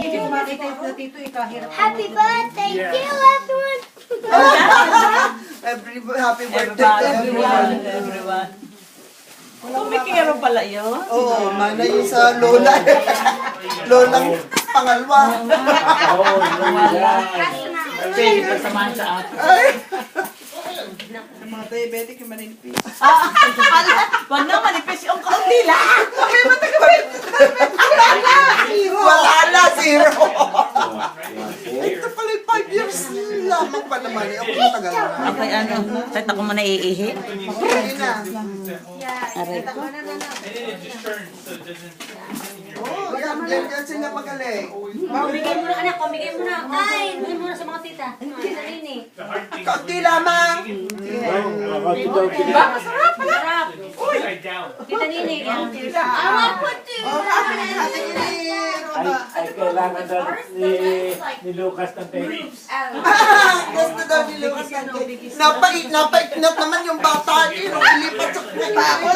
Hindi ko makita yung platito, ikahirap. Happy birthday, dear loved one. Happy birthday to everyone. Everyone. Kumikiro pala yun. Oo, mana yun sa lola. Lolang pangalwa. Pwede pa samahan sa atin. Yung mga diabetic, yung maninipis. Wag na, manipis yung kaunti lang. Wala na, zero. Ito pala yung 5 years lamang pa naman. Ako matagal na. Okay, ano, kahit ako mo naiihi. Hindi na. Aray ko. Oo, yan sila magaling. Bigay mo na, anak, pamigay mo na. Ay, bigay mo na sa mga tita. Tita Nini. Kaunti lamang. Ba, masarap pala. Masarap. Tita Nini. Awak po, tita. Ate Nini, Roda. Ay, kailangan daw ni Lucas ng tapes. Gusto daw ni Lucas ng cake. Napait naman yung bata niyo. Ilipat sa kuya.